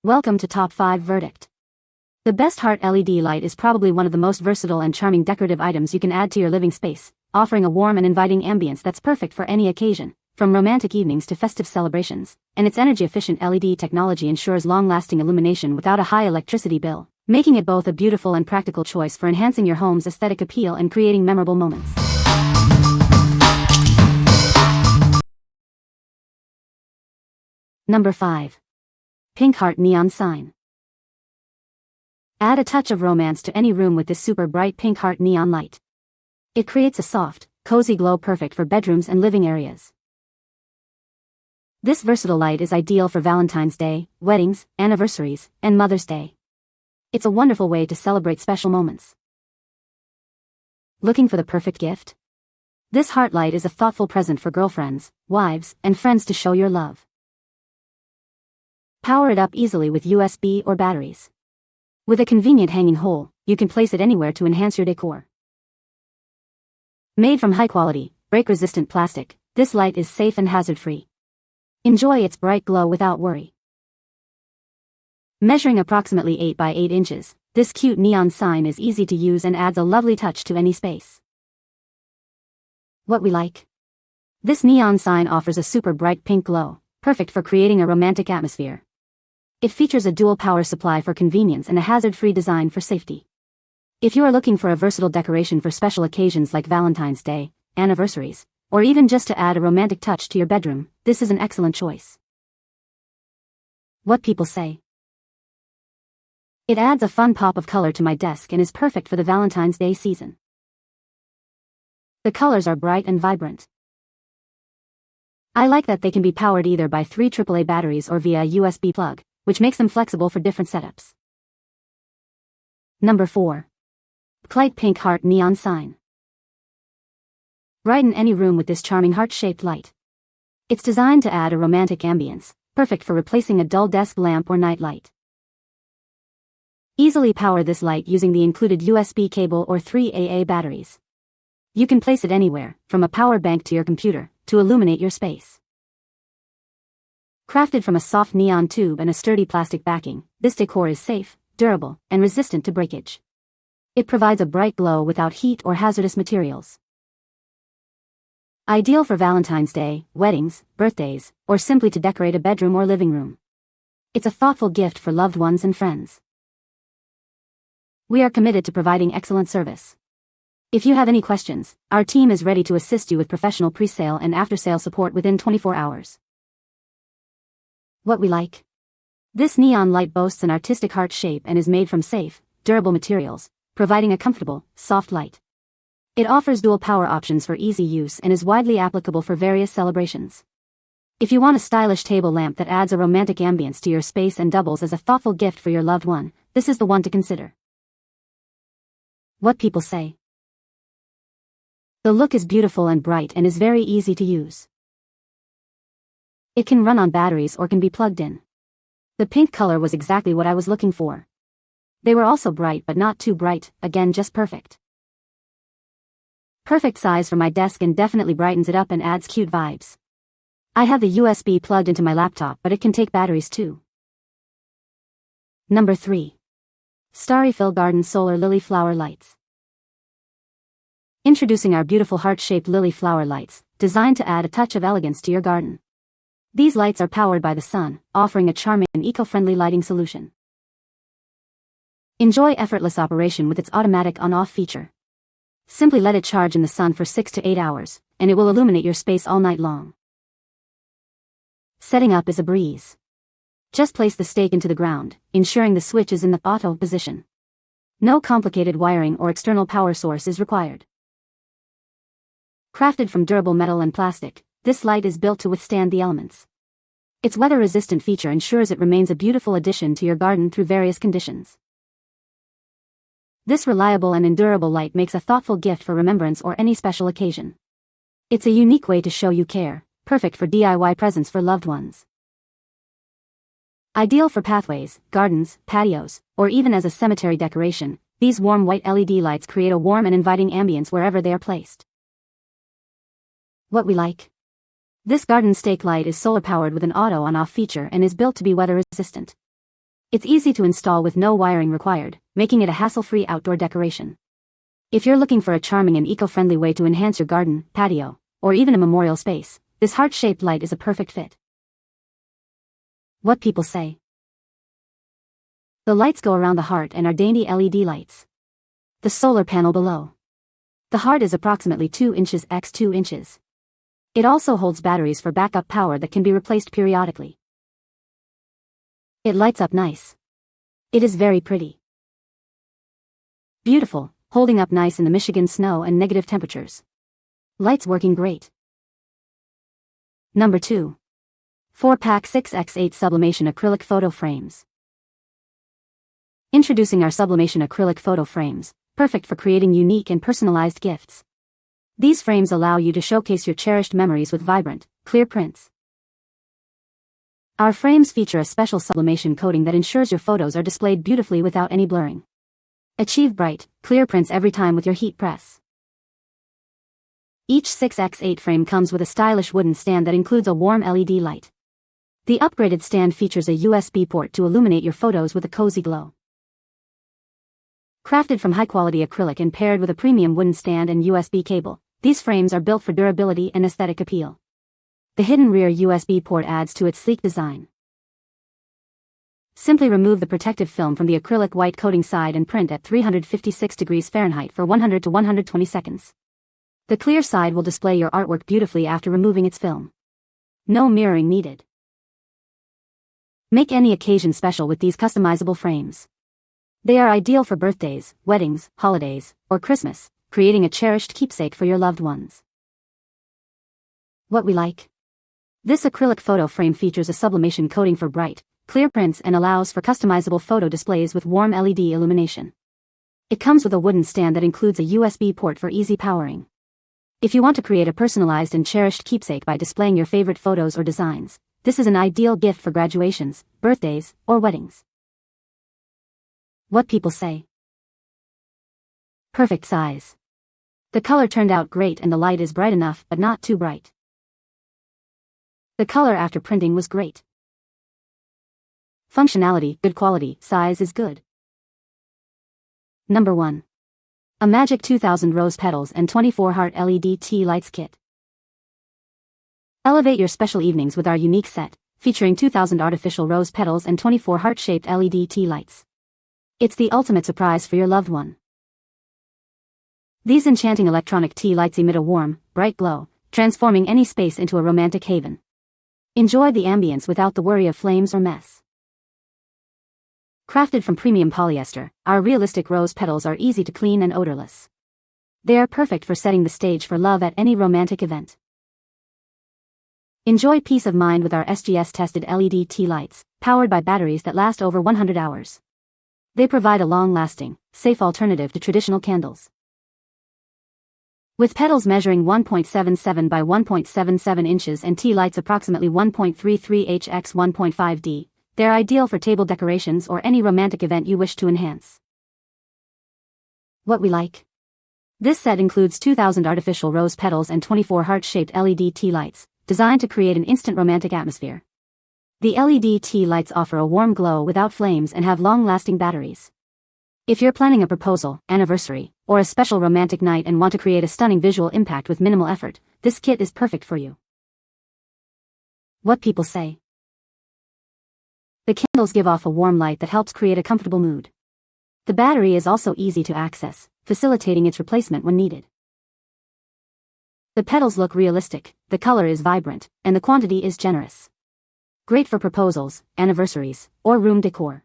Welcome to Top 5 Verdict. The best heart LED light is probably one of the most versatile and charming decorative items you can add to your living space, offering a warm and inviting ambience that's perfect for any occasion, from romantic evenings to festive celebrations, and its energy-efficient LED technology ensures long-lasting illumination without a high electricity bill, making it both a beautiful and practical choice for enhancing your home's aesthetic appeal and creating memorable moments. Number 5. Pink Heart Neon Sign. Add a touch of romance to any room with this super bright pink heart neon light. It creates a soft, cozy glow perfect for bedrooms and living areas. This versatile light is ideal for Valentine's Day, weddings, anniversaries, and Mother's Day. It's a wonderful way to celebrate special moments. Looking for the perfect gift? This heart light is a thoughtful present for girlfriends, wives, and friends to show your love. Power it up easily with USB or batteries. With a convenient hanging hole, you can place it anywhere to enhance your decor. Made from high-quality, break-resistant plastic, this light is safe and hazard-free. Enjoy its bright glow without worry. Measuring approximately 8 by 8 inches, this cute neon sign is easy to use and adds a lovely touch to any space. What we like? This neon sign offers a super bright pink glow, perfect for creating a romantic atmosphere. It features a dual power supply for convenience and a hazard-free design for safety. If you are looking for a versatile decoration for special occasions like Valentine's Day, anniversaries, or even just to add a romantic touch to your bedroom, this is an excellent choice. What people say? It adds a fun pop of color to my desk and is perfect for the Valentine's Day season. The colors are bright and vibrant. I like that they can be powered either by 3 AAA batteries or via a USB plug, which makes them flexible for different setups. Number 4. BHCLIGHT Pink Heart Neon Sign. Brighten any room with this charming heart-shaped light. It's designed to add a romantic ambience, perfect for replacing a dull desk lamp or night light. Easily power this light using the included USB cable or 3 AA batteries. You can place it anywhere, from a power bank to your computer, to illuminate your space. Crafted from a soft neon tube and a sturdy plastic backing, this decor is safe, durable, and resistant to breakage. It provides a bright glow without heat or hazardous materials. Ideal for Valentine's Day, weddings, birthdays, or simply to decorate a bedroom or living room. It's a thoughtful gift for loved ones and friends. We are committed to providing excellent service. If you have any questions, our team is ready to assist you with professional pre-sale and after-sale support within 24 hours. What we like? This neon light boasts an artistic heart shape and is made from safe, durable materials, providing a comfortable, soft light. It offers dual power options for easy use and is widely applicable for various celebrations. If you want a stylish table lamp that adds a romantic ambience to your space and doubles as a thoughtful gift for your loved one, this is the one to consider. What people say? The look is beautiful and bright and is very easy to use. It can run on batteries or can be plugged in. The pink color was exactly what I was looking for. They were also bright but not too bright, again just perfect. Perfect size for my desk and definitely brightens it up and adds cute vibes. I have the USB plugged into my laptop but it can take batteries too. Number 3. Starryfill Garden Solar Lily Flower Lights. Introducing our beautiful heart-shaped lily flower lights, designed to add a touch of elegance to your garden. These lights are powered by the sun, offering a charming and eco-friendly lighting solution. Enjoy effortless operation with its automatic on-off feature. Simply let it charge in the sun for 6 to 8 hours, and it will illuminate your space all night long. Setting up is a breeze. Just place the stake into the ground, ensuring the switch is in the auto position. No complicated wiring or external power source is required. Crafted from durable metal and plastic, this light is built to withstand the elements. Its weather-resistant feature ensures it remains a beautiful addition to your garden through various conditions. This reliable and endurable light makes a thoughtful gift for remembrance or any special occasion. It's a unique way to show you care, perfect for DIY presents for loved ones. Ideal for pathways, gardens, patios, or even as a cemetery decoration, these warm white LED lights create a warm and inviting ambience wherever they are placed. What we like? This garden stake light is solar powered with an auto on-off feature and is built to be weather resistant. It's easy to install with no wiring required, making it a hassle-free outdoor decoration. If you're looking for a charming and eco-friendly way to enhance your garden, patio, or even a memorial space, this heart-shaped light is a perfect fit. What people say. The lights go around the heart and are dainty LED lights. The solar panel below. The heart is approximately 2 inches x 2 inches. It also holds batteries for backup power that can be replaced periodically. It lights up nice. It is very pretty. Beautiful, holding up nice in the Michigan snow and negative temperatures. Lights working great. Number 2. 4-pack 6x8 Sublimation Acrylic Photo Frames. Introducing our Sublimation Acrylic Photo Frames, perfect for creating unique and personalized gifts. These frames allow you to showcase your cherished memories with vibrant, clear prints. Our frames feature a special sublimation coating that ensures your photos are displayed beautifully without any blurring. Achieve bright, clear prints every time with your heat press. Each 6x8 frame comes with a stylish wooden stand that includes a warm LED light. The upgraded stand features a USB port to illuminate your photos with a cozy glow. Crafted from high-quality acrylic and paired with a premium wooden stand and USB cable, these frames are built for durability and aesthetic appeal. The hidden rear USB port adds to its sleek design. Simply remove the protective film from the acrylic white coating side and print at 356 degrees Fahrenheit for 100 to 120 seconds. The clear side will display your artwork beautifully after removing its film. No mirroring needed. Make any occasion special with these customizable frames. They are ideal for birthdays, weddings, holidays, or Christmas, creating a cherished keepsake for your loved ones. What we like. This acrylic photo frame features a sublimation coating for bright, clear prints and allows for customizable photo displays with warm LED illumination. It comes with a wooden stand that includes a USB port for easy powering. If you want to create a personalized and cherished keepsake by displaying your favorite photos or designs, this is an ideal gift for graduations, birthdays, or weddings. What people say. Perfect size. The color turned out great and the light is bright enough but not too bright. The color after printing was great. Functionality, good quality, size is good. Number 1. Amagic 2000 Rose Petals and 24 Heart LED Tea Lights Kit. Elevate your special evenings with our unique set, featuring 2000 artificial rose petals and 24 heart-shaped LED tea lights. It's the ultimate surprise for your loved one. These enchanting electronic tea lights emit a warm, bright glow, transforming any space into a romantic haven. Enjoy the ambience without the worry of flames or mess. Crafted from premium polyester, our realistic rose petals are easy to clean and odorless. They are perfect for setting the stage for love at any romantic event. Enjoy peace of mind with our SGS-tested LED tea lights, powered by batteries that last over 100 hours. They provide a long-lasting, safe alternative to traditional candles. With petals measuring 1.77 by 1.77 inches and tea lights approximately 1.33 h x 1.5 d, they're ideal for table decorations or any romantic event you wish to enhance. What we like. This set includes 2000 artificial rose petals and 24 heart-shaped LED tea lights, designed to create an instant romantic atmosphere. The LED tea lights offer a warm glow without flames and have long-lasting batteries. If you're planning a proposal, anniversary, or a special romantic night and want to create a stunning visual impact with minimal effort, this kit is perfect for you. What people say. The candles give off a warm light that helps create a comfortable mood. The battery is also easy to access, facilitating its replacement when needed. The petals look realistic, the color is vibrant, and the quantity is generous. Great for proposals, anniversaries, or room decor.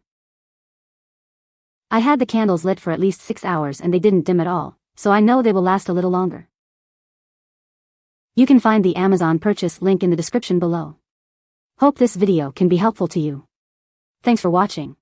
I had the candles lit for at least 6 hours and they didn't dim at all, so I know they will last a little longer. You can find the Amazon purchase link in the description below. Hope this video can be helpful to you. Thanks for watching.